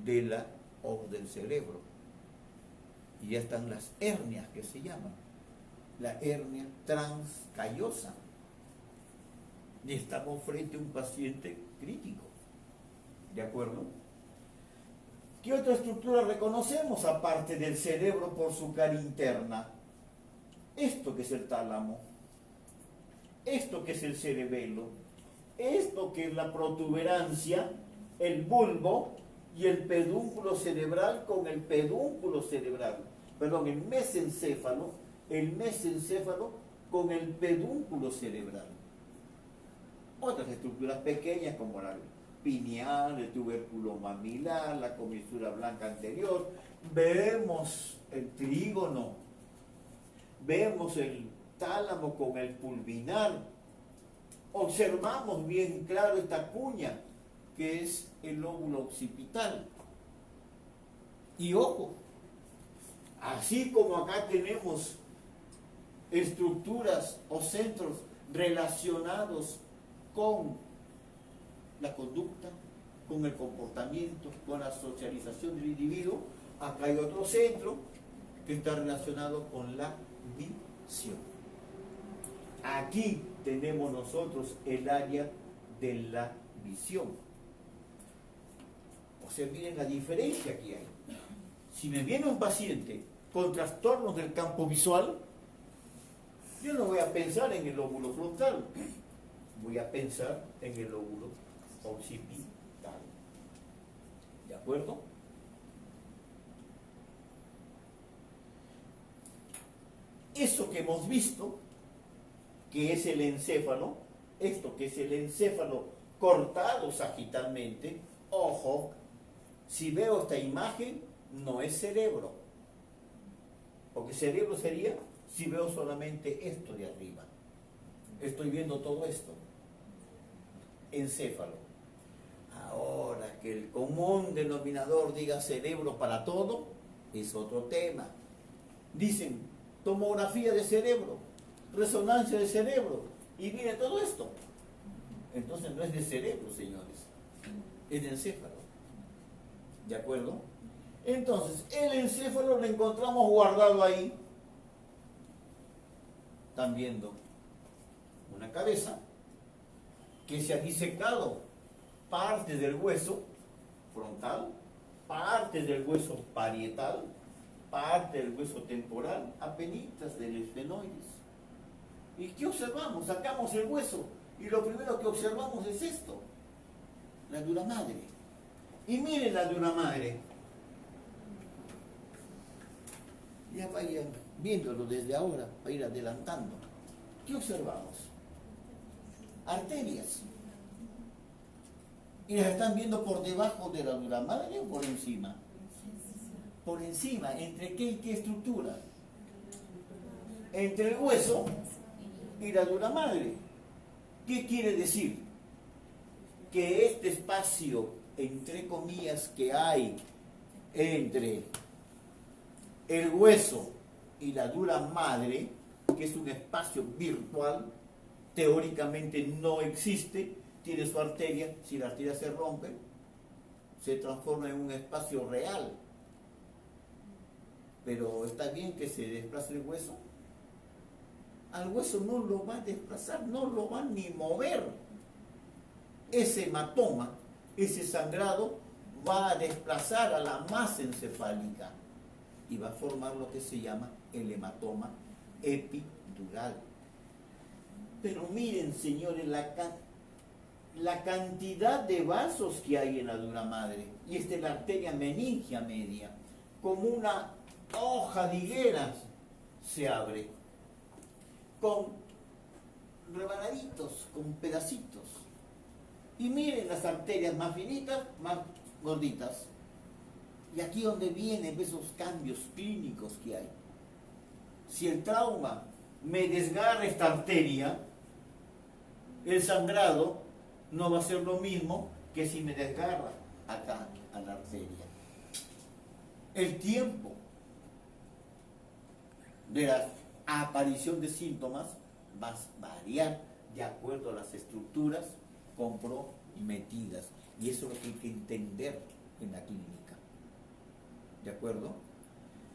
de la hoz del cerebro. ya están las hernias que se llaman, la hernia transcallosa. Y estamos frente a un paciente crítico. ¿De acuerdo? ¿Qué otra estructura reconocemos aparte del cerebro por su cara interna? Esto que es el tálamo, esto que es el cerebelo, esto que es la protuberancia, el bulbo y el pedúnculo cerebral con el pedúnculo cerebral. Perdón, el mesencéfalo con el pedúnculo cerebral. Otras estructuras pequeñas como la pineal, el tubérculo mamilar, la comisura blanca anterior. Vemos el trígono, vemos el tálamo con el pulvinar. Observamos bien claro esta cuña, que es el lóbulo occipital. Y ojo, así como acá tenemos estructuras o centros relacionados con la conducta, con el comportamiento, con la socialización del individuo, acá hay otro centro que está relacionado con la visión. Aquí tenemos nosotros el área de la visión. O sea, miren la diferencia que hay. Si me viene un paciente con trastornos del campo visual, yo no voy a pensar en el lóbulo frontal, voy a pensar en el lóbulo occipital. ¿De acuerdo? Eso que hemos visto, que es el encéfalo, esto que es el encéfalo cortado sagitalmente, ojo, si veo esta imagen, no es cerebro, porque cerebro sería si veo solamente esto de arriba. Estoy viendo todo esto. Encéfalo. Ahora que el común denominador diga cerebro para todo, es otro tema. Dicen tomografía de cerebro, resonancia de cerebro, y viene todo esto. Entonces no es de cerebro, señores, es de encéfalo. ¿De acuerdo? Entonces, el encéfalo lo encontramos guardado ahí. Están viendo una cabeza que se ha disecado partes del hueso frontal, partes del hueso parietal, parte del hueso temporal, apenitas del esfenoides. ¿Y qué observamos? Sacamos el hueso y lo primero que observamos es esto, la dura madre. Y miren la dura madre. Ya vayan viéndolo desde ahora, para ir adelantando. ¿Qué observamos? Arterias. ¿Y las están viendo por debajo de la dura madre o por encima? Por encima. ¿Entre qué y qué estructura? Entre el hueso y la dura madre. ¿Qué quiere decir? Que este espacio, entre comillas, que hay entre el hueso y la dura madre, que es un espacio virtual, teóricamente no existe, tiene su arteria. Si la arteria se rompe, se transforma en un espacio real. Pero está bien que se desplace el hueso. Al hueso no lo va a desplazar, no lo va ni mover. Ese hematoma, ese sangrado, va a desplazar a la masa encefálica y va a formar lo que se llama el hematoma epidural. Pero miren, señores, la cantidad de vasos que hay en la dura madre. Y esta es la arteria meningia media, como una hoja de higueras se abre, con rebanaditos, con pedacitos. Y miren las arterias más finitas, más gorditas. Y aquí donde vienen esos cambios clínicos que hay. Si el trauma me desgarra esta arteria, el sangrado no va a ser lo mismo que si me desgarra acá a la arteria. El tiempo de la aparición de síntomas va a variar de acuerdo a las estructuras comprometidas. Y eso es lo que hay que entender en la clínica. ¿De acuerdo?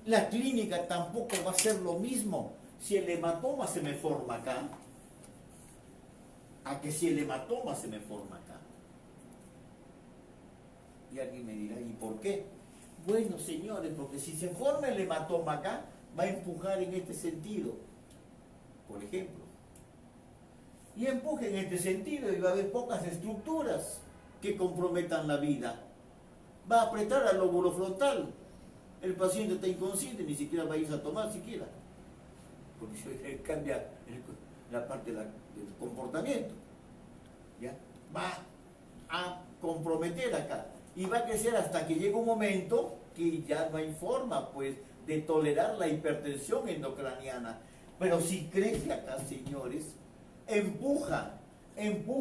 La clínica tampoco va a ser lo mismo si el hematoma se me forma acá, a que si el hematoma se me forma acá. Y alguien me dirá, ¿y por qué? Bueno, señores, porque si se forma el hematoma acá, va a empujar en este sentido, por ejemplo. Y empuje en este sentido y va a haber pocas estructuras que comprometan la vida. Va a apretar al lóbulo frontal. El paciente está inconsciente, ni siquiera va a irse a tomar siquiera. Porque se cambia la parte del comportamiento. ¿Ya? Va a comprometer acá. Y va a crecer hasta que llegue un momento que ya no hay forma, pues, de tolerar la hipertensión endocraniana. Pero si crece acá, señores, empuja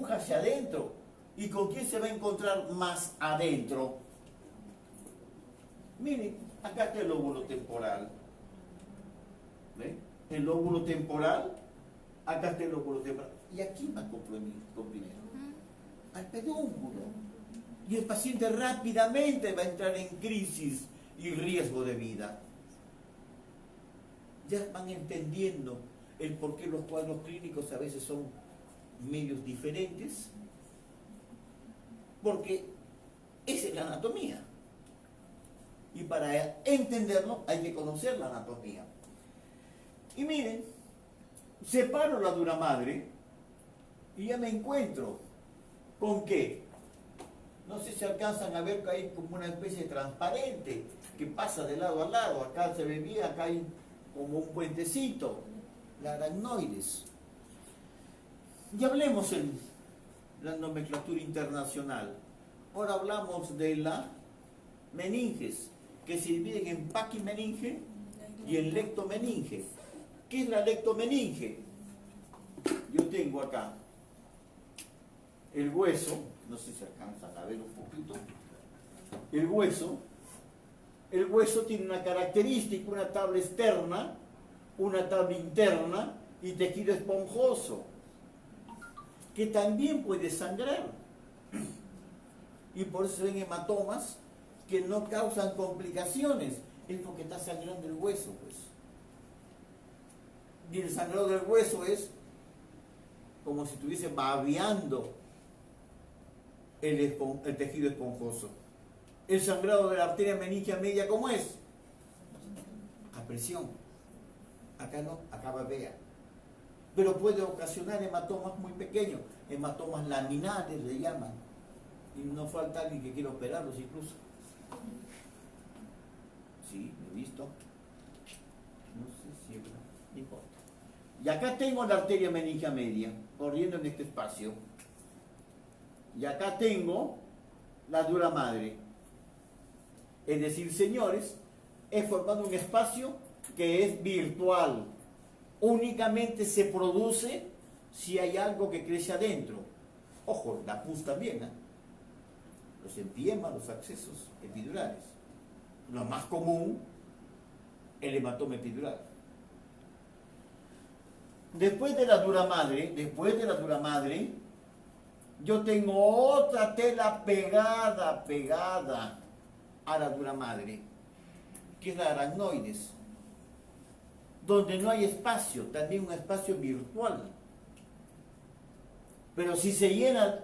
hacia adentro. ¿Y con quién se va a encontrar más adentro? Miren, acá está el lóbulo temporal. ¿Ven? El lóbulo temporal, acá está el lóbulo temporal. Y aquí va a comprimir al pedúnculo. Y el paciente rápidamente va a entrar en crisis y riesgo de vida. Ya van entendiendo el por qué los cuadros clínicos a veces son medios diferentes, porque esa es la anatomía. Y para entenderlo hay que conocer la anatomía. Y miren, separo la dura madre y ya me encuentro con qué. No sé si alcanzan a ver que hay como una especie de transparente que pasa de lado a lado. Acá se ve bien, acá hay como un puentecito. La aracnoides. Y hablemos en la nomenclatura internacional. Ahora hablamos de la meninges, que se dividen en paquimeninge y en lectomeninge. ¿Qué es la lectomeninge? Yo tengo acá el hueso, no sé si alcanzan a ver un poquito, el hueso tiene una característica, una tabla externa, una tabla interna y tejido esponjoso, que también puede sangrar. Y por eso se ven hematomas que no causan complicaciones, es porque está sangrando el hueso, pues. Y el sangrado del hueso es como si estuviese babeando el tejido esponjoso. El sangrado de la arteria meningia media, ¿cómo es? A presión. Acá no, acá babea. Pero puede ocasionar hematomas muy pequeños, hematomas laminares le llaman. Y no falta alguien que quiera operarlos incluso. Sí, lo he visto. No sé si no importa. Y acá tengo la arteria meningia media corriendo en este espacio. Y acá tengo la dura madre. Es decir, señores, he formado un espacio que es virtual. Únicamente se produce si hay algo que crece adentro. Ojo, la pus también, ¿eh? Los empiemas, los accesos epidurales. Lo más común, el hematoma epidural. Después de la dura madre, yo tengo otra tela pegada a la dura madre, que es la aracnoides, donde no hay espacio, también un espacio virtual. Pero si se llena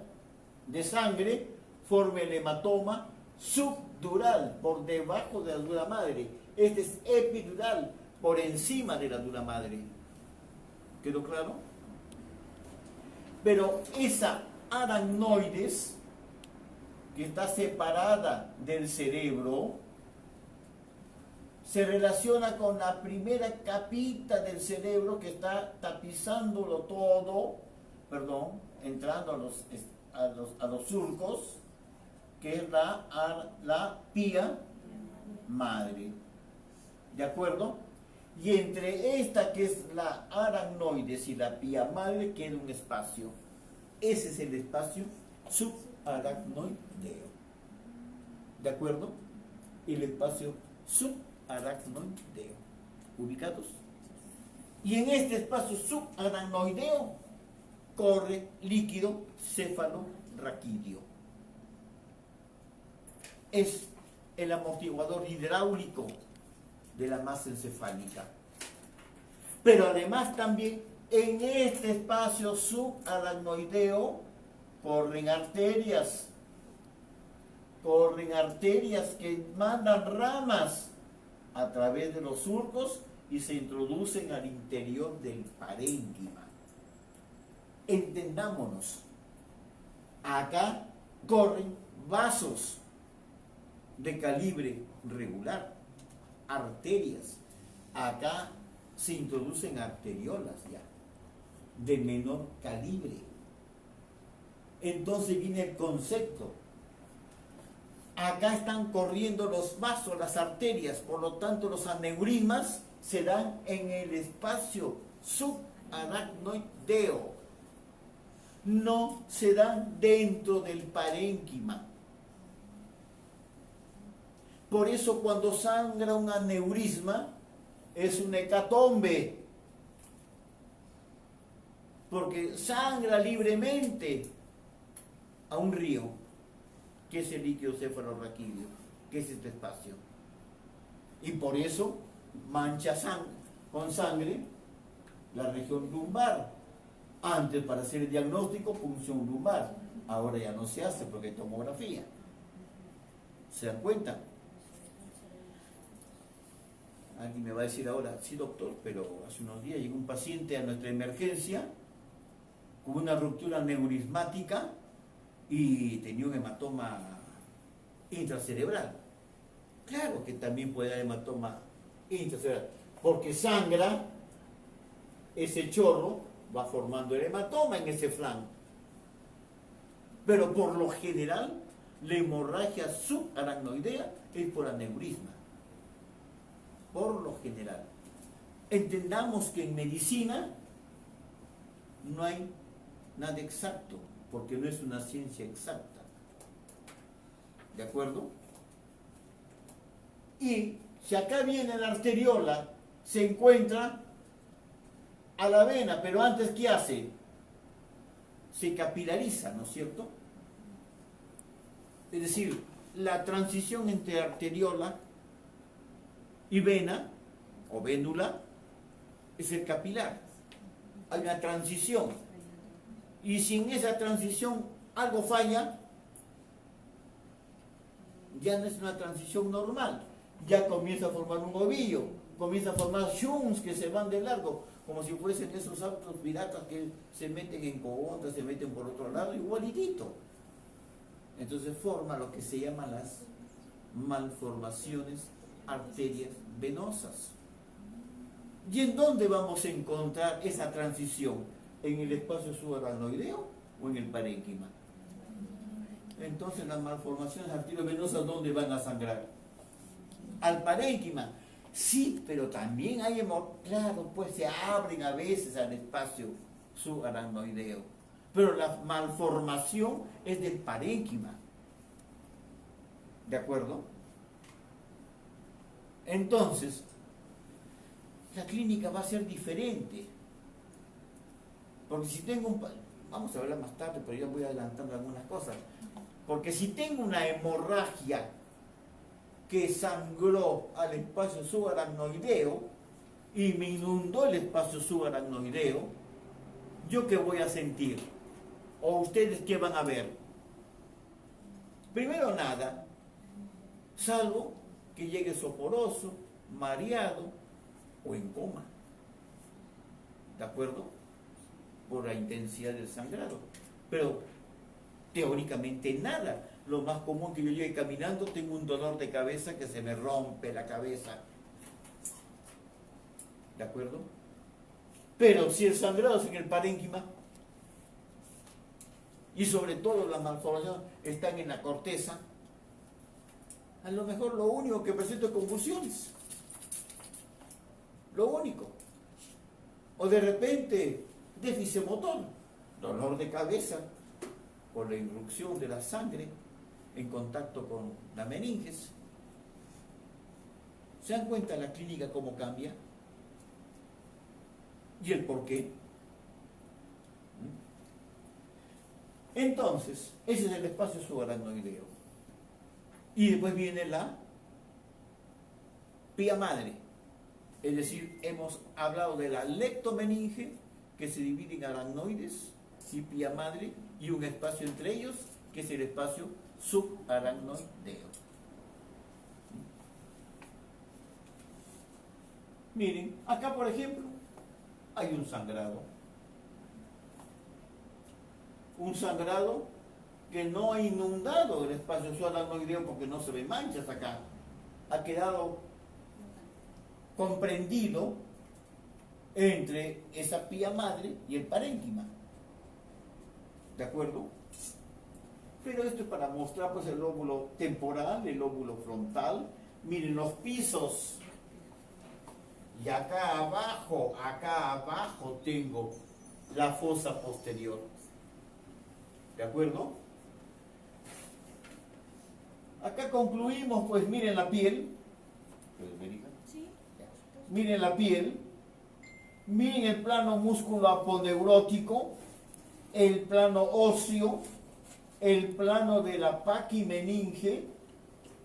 de sangre, forma el hematoma subdural, por debajo de la dura madre. Este es epidural, por encima de la dura madre. ¿Quedó claro? Pero esa aracnoides, que está separada del cerebro, se relaciona con la primera capita del cerebro que está tapizándolo todo, entrando a los surcos, que es la pía madre. ¿De acuerdo? Y entre esta, que es la aracnoides, y la pía madre, queda un espacio. Ese es el espacio subaracnoideo. ¿De acuerdo? El espacio subaracnoideo. ¿Ubicados? Y en este espacio subaracnoideo corre líquido cefalorraquídeo. Es el amortiguador hidráulico de la masa encefálica. Pero además también en este espacio subaracnoideo corren arterias que mandan ramas a través de los surcos y se introducen al interior del parénquima. Entendámonos, acá corren vasos de calibre regular, arterias, acá se introducen arteriolas ya, de menor calibre. Entonces viene el concepto. Acá están corriendo los vasos, las arterias, por lo tanto los aneurismas se dan en el espacio subaracnoideo. No se dan dentro del parénquima. Por eso cuando sangra un aneurisma es un hecatombe, porque sangra libremente a un río, que es el líquido cefalorraquídeo, que es este espacio. Y por eso mancha con sangre la región lumbar. Antes, para hacer el diagnóstico, punción lumbar. Ahora ya no se hace porque hay tomografía. ¿Se dan cuenta? Alguien me va a decir ahora, sí doctor, pero hace unos días llegó un paciente a nuestra emergencia con una ruptura aneurismática y tenía un hematoma intracerebral. Claro que también puede haber hematoma intracerebral, porque sangra, ese chorro va formando el hematoma en ese flanco. Pero por lo general, la hemorragia subaracnoidea es por aneurisma. Por lo general. Entendamos que en medicina no hay nada exacto, porque no es una ciencia exacta. ¿De acuerdo? Y si acá viene la arteriola, se encuentra a la vena, pero antes, ¿qué hace? Se capilariza, ¿no es cierto? Es decir, la transición entre arteriola y vena o vénula es el capilar. Hay una transición. Y si en esa transición algo falla, ya no es una transición normal. Ya comienza a formar un ovillo, comienza a formar shunts que se van de largo, como si fuesen esos autos piratas que se meten en Cogonda, se meten por otro lado, igualitito. Entonces forma lo que se llaman las malformaciones arterias venosas. ¿Y en dónde vamos a encontrar esa transición? ¿En el espacio subaracnoideo o en el parénquima? Entonces las malformaciones arteriovenosas, ¿dónde van a sangrar? Al parénquima. Sí, pero también hay claro, pues se abren a veces al espacio subaracnoideo. Pero la malformación es del parénquima. ¿De acuerdo? Entonces, la clínica va a ser diferente. Porque si tengo vamos a hablar más tarde, pero yo voy adelantando algunas cosas. Porque si tengo una hemorragia que sangró al espacio subaracnoideo y me inundó el espacio subaracnoideo, ¿yo qué voy a sentir? ¿O ustedes qué van a ver? Primero nada, salvo que llegue soporoso, mareado o en coma. ¿De acuerdo? Por la intensidad del sangrado. Pero teóricamente nada. Lo más común que yo llegue caminando, tengo un dolor de cabeza que se me rompe la cabeza. ¿De acuerdo? Pero si el sangrado es en el parénquima, y sobre todo las malformaciones están en la corteza, a lo mejor lo único que presento es convulsiones. Lo único. O de repente, déficit motor, dolor de cabeza, por la irrupción de la sangre en contacto con la meninges. ¿Se dan cuenta la clínica cómo cambia? ¿Y el por qué? Entonces, ese es el espacio subaracnoideo. Y después viene la pía madre, Es decir, hemos hablado de la lectomeninge, que se divide en aracnoides y pía madre, y un espacio entre ellos, que es el espacio subaracnoideo. Miren, acá por ejemplo, hay un sangrado. Un sangrado que no ha inundado el espacio subaracnoideo porque no se ven manchas acá. Ha quedado comprendido entre esa pía madre y el parénquima. ¿De acuerdo? Pero esto es para mostrar pues el lóbulo temporal, el lóbulo frontal. Miren los pisos. Y acá abajo tengo la fosa posterior. ¿De acuerdo? Acá concluimos, pues miren la piel. ¿Puedes ver, hija? Sí. Miren la piel. Miren el plano músculo aponeurótico, el plano óseo, el plano de la paquimeninge,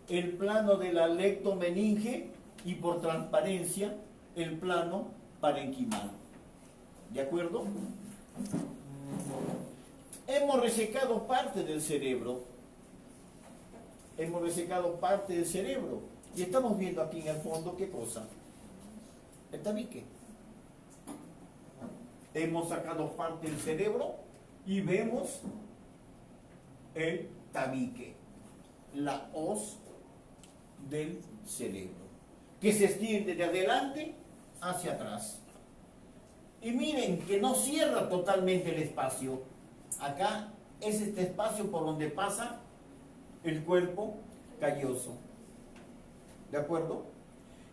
el plano de la lectomeninge y por transparencia el plano parenquimal. ¿De acuerdo? Hemos resecado parte del cerebro. Hemos resecado parte del cerebro. Y estamos viendo aquí en el fondo, ¿qué cosa? El tabique. Hemos sacado parte del cerebro y vemos el tabique, la hoz del cerebro, que se extiende de adelante hacia atrás. Y miren que no cierra totalmente el espacio. Acá es este espacio por donde pasa el cuerpo calloso. ¿De acuerdo?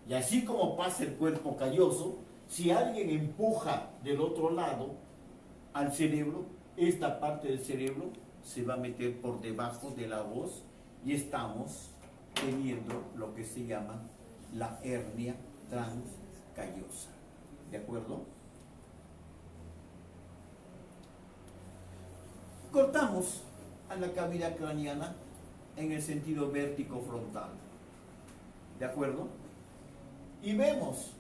Y así como pasa el cuerpo calloso, si alguien empuja del otro lado al cerebro, esta parte del cerebro se va a meter por debajo de la voz y estamos teniendo lo que se llama la hernia transcallosa. ¿De acuerdo? Cortamos a la cavidad craneana en el sentido vértico frontal. ¿De acuerdo? Y vemos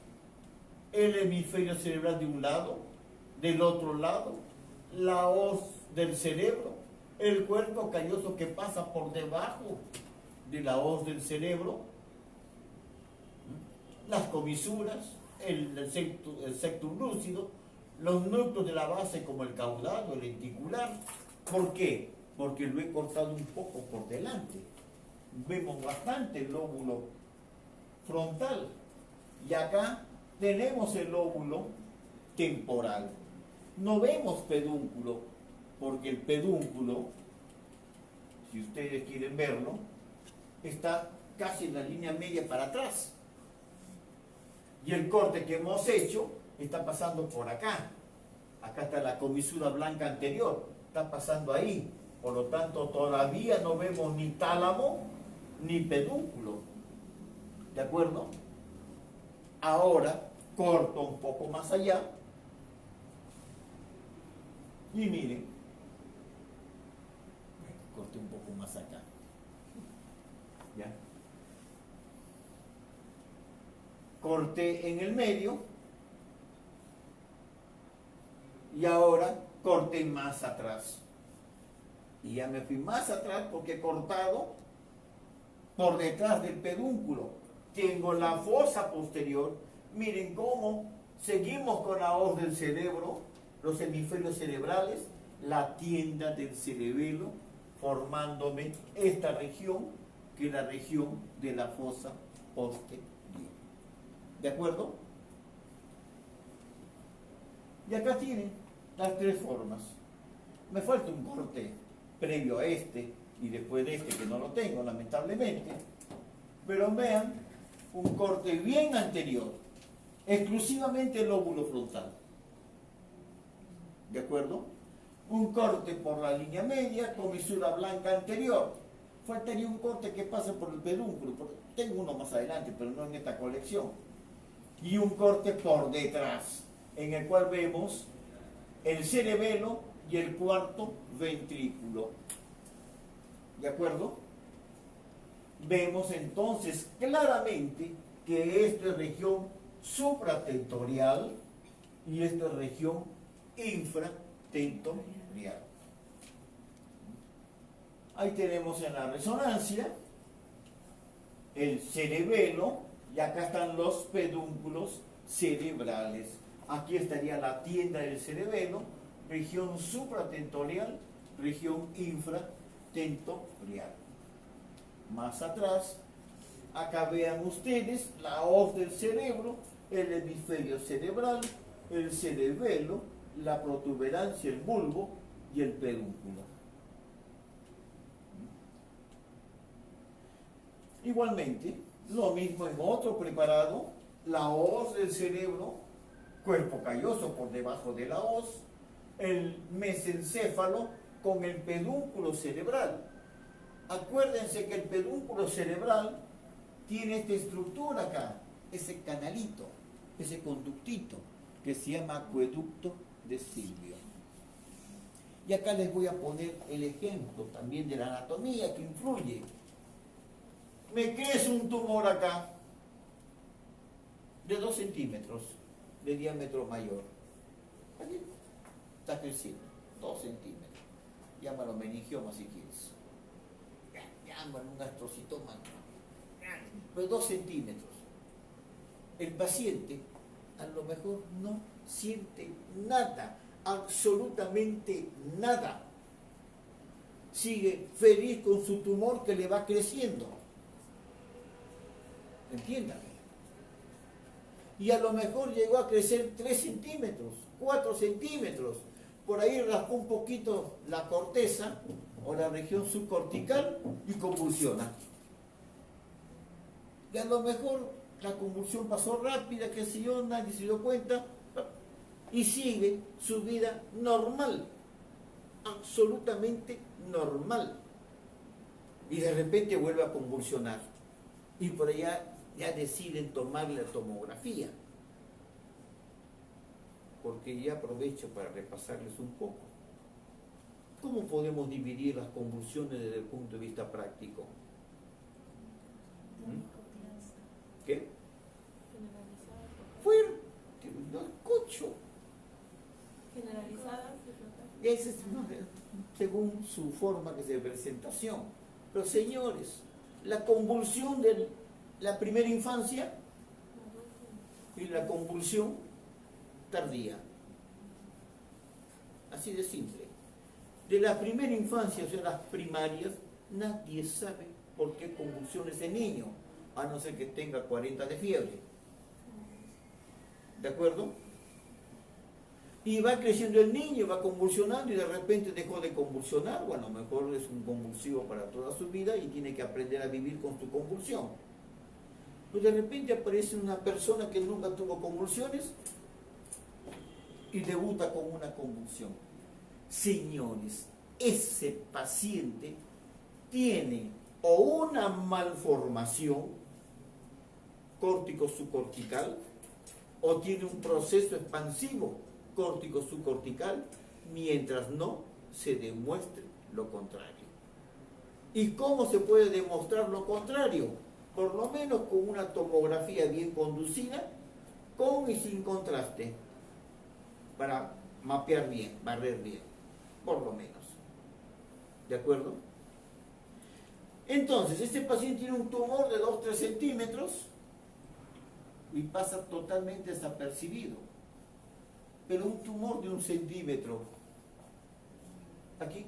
el hemisferio cerebral de un lado, del otro lado, la hoz del cerebro, el cuerpo calloso que pasa por debajo de la hoz del cerebro, las comisuras, el septum lúcido, los núcleos de la base como el caudal o el lenticular. ¿Por qué? Porque lo he cortado un poco por delante. Vemos bastante el lóbulo frontal. Y acá tenemos el lóbulo temporal. No vemos pedúnculo, porque el pedúnculo, si ustedes quieren verlo, está casi en la línea media para atrás. Y el corte que hemos hecho está pasando por acá. Acá está la comisura blanca anterior, está pasando ahí. Por lo tanto, todavía no vemos ni tálamo ni pedúnculo. ¿De acuerdo? Ahora corto un poco más allá y miren, corté un poco más acá. ¿Ya? Corté en el medio y ahora corté más atrás. Y ya me fui más atrás porque he cortado por detrás del pedúnculo. Tengo la fosa posterior. Miren cómo seguimos con la hoz del cerebro, los hemisferios cerebrales, la tienda del cerebelo, formándome esta región, que es la región de la fosa posterior. ¿De acuerdo? Y acá tienen las tres formas. Me falta un corte previo a este y después de este, que no lo tengo lamentablemente, pero vean un corte bien anterior, exclusivamente el lóbulo frontal. ¿De acuerdo? Un corte por la línea media, comisura blanca anterior. Faltaría un corte que pase por el pedúnculo, porque tengo uno más adelante, pero no en esta colección. Y un corte por detrás, en el cual vemos el cerebelo y el cuarto ventrículo. ¿De acuerdo? Vemos entonces claramente que esto es región supratentorial y esta es región infratentorial. Ahí tenemos en la resonancia el cerebelo y acá están los pedúnculos cerebrales. Aquí estaría la tienda del cerebelo, región supratentorial, región infratentorial. Más atrás, acá vean ustedes la hoz del cerebro, el hemisferio cerebral, el cerebelo, la protuberancia, el bulbo y el pedúnculo. Igualmente, lo mismo en otro preparado, la hoz del cerebro, cuerpo calloso por debajo de la hoz, el mesencéfalo con el pedúnculo cerebral. Acuérdense que el pedúnculo cerebral tiene esta estructura acá, ese canalito, ese conductito, que se llama acueducto de Silvio. Y acá les voy a poner el ejemplo también de la anatomía que influye. Me crece un tumor acá, de 2 centímetros de diámetro mayor. Aquí está creciendo, 2 centímetros. Llámalo meningioma si quieres. Llámalo un gastrocitoma. Pero 2 centímetros. El paciente a lo mejor no siente nada, absolutamente nada. Sigue feliz con su tumor que le va creciendo. Entiéndame. Y a lo mejor llegó a crecer 3 centímetros, 4 centímetros. Por ahí raspó un poquito la corteza o la región subcortical y convulsiona. Y a lo mejor la convulsión pasó rápida, que si yo, nadie se dio cuenta, y sigue su vida normal, absolutamente normal. Y de repente vuelve a convulsionar. Y por allá ya deciden tomarle la tomografía. Porque ya aprovecho para repasarles un poco. ¿Cómo podemos dividir las convulsiones desde el punto de vista práctico? ¿Qué? Fuerte, no escucho. Generalizadas. Esa es según su forma de presentación. Pero señores, la convulsión de la primera infancia y la convulsión tardía. Así de simple. De la primera infancia, o sea, las primarias, nadie sabe por qué convulsiones de niño, a no ser que tenga 40 de fiebre. ¿De acuerdo? Y va creciendo el niño, va convulsionando y de repente dejó de convulsionar, o a lo mejor es un convulsivo para toda su vida y tiene que aprender a vivir con su convulsión. Pues de repente aparece una persona que nunca tuvo convulsiones y debuta con una convulsión. Señores, ese paciente tiene o una malformación córtico-subcortical o tiene un proceso expansivo córtico-subcortical mientras no se demuestre lo contrario. ¿Y cómo se puede demostrar lo contrario? Por lo menos con una tomografía bien conducida, con y sin contraste, para mapear bien, barrer bien, por lo menos. ¿De acuerdo? Entonces, este paciente tiene un tumor de 2-3 centímetros y pasa totalmente desapercibido. Pero un tumor de 1 centímetro, aquí,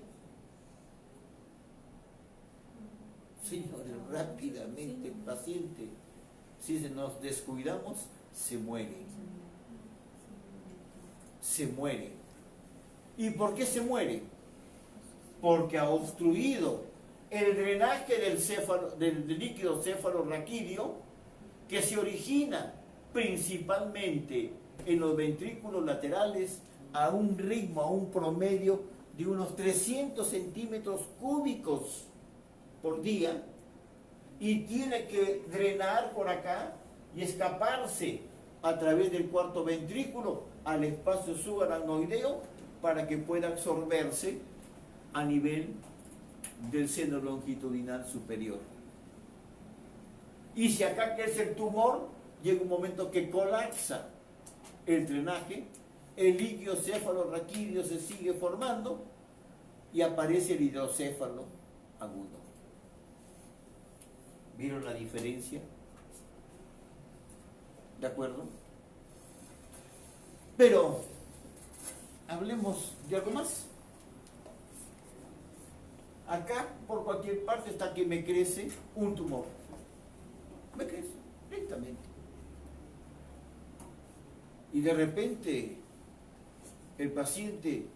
señores, rápidamente el paciente, si nos descuidamos, se muere. Se muere. ¿Y por qué se muere? Porque ha obstruido el drenaje del líquido cefalorraquídeo que se origina principalmente en los ventrículos laterales a un ritmo, a un promedio de unos 300 centímetros cúbicos por día, y tiene que drenar por acá y escaparse a través del cuarto ventrículo al espacio subaracnoideo para que pueda absorberse a nivel del seno longitudinal superior. Y si acá crece el tumor, llega un momento que colapsa el drenaje, el líquido cefalorraquídeo se sigue formando y aparece el hidrocéfalo agudo. ¿Vieron la diferencia? ¿De acuerdo? Pero hablemos de algo más. Acá, por cualquier parte, está que me crece un tumor. Me crece lentamente. Y de repente, el paciente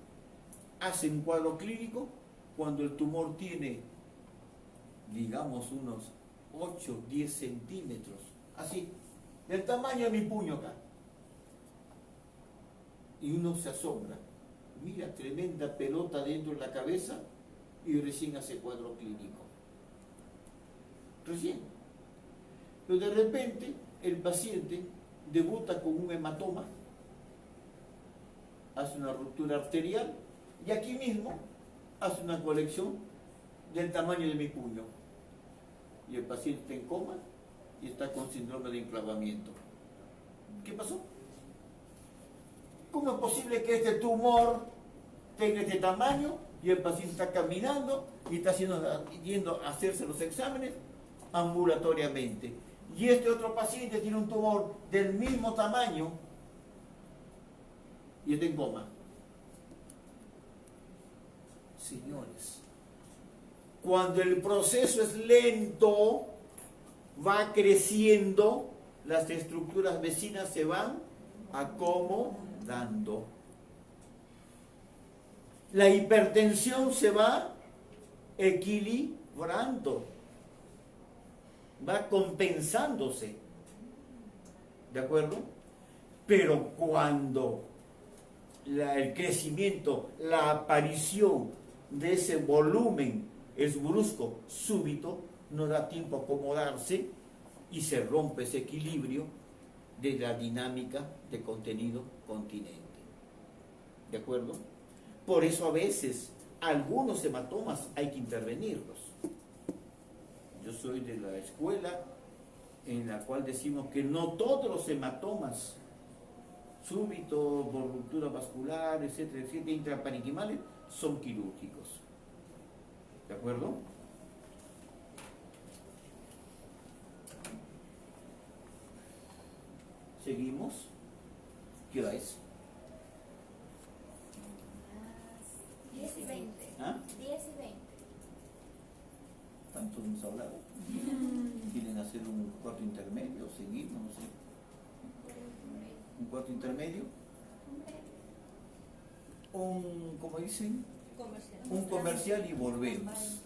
hace un cuadro clínico cuando el tumor tiene, digamos, unos 8, 10 centímetros, así, del tamaño de mi puño acá. Y uno se asombra, mira, tremenda pelota dentro de la cabeza y recién hace cuadro clínico. Recién. Pero de repente el paciente debuta con un hematoma, hace una ruptura arterial y aquí mismo hace una colección del tamaño de mi puño. Y el paciente está en coma y está con síndrome de enclavamiento. ¿Qué pasó? ¿Cómo es posible que este tumor tenga este tamaño y el paciente está caminando y está yendo a hacerse los exámenes ambulatoriamente? Y este otro paciente tiene un tumor del mismo tamaño y está en coma. Señores, cuando el proceso es lento, va creciendo, las estructuras vecinas se van acomodando. La hipertensión se va equilibrando, va compensándose. ¿De acuerdo? Pero cuando el crecimiento, la aparición de ese volumen es brusco, súbito, no da tiempo a acomodarse y se rompe ese equilibrio de la dinámica de contenido continente. ¿De acuerdo? Por eso a veces algunos hematomas hay que intervenirlos. Yo soy de la escuela en la cual decimos que no todos los hematomas súbitos, por ruptura vascular, etcétera, etcétera, intraparenquimales, son quirúrgicos. ¿De acuerdo? Seguimos. ¿Qué hora es? 10:20. ¿Ah? 10:20. ¿Tanto hemos hablado? ¿Quieren hacer un cuarto intermedio? ¿Seguimos? No sé. ¿Un cuarto intermedio? ¿Cómo dicen? Comercial. Un comercial y volvemos.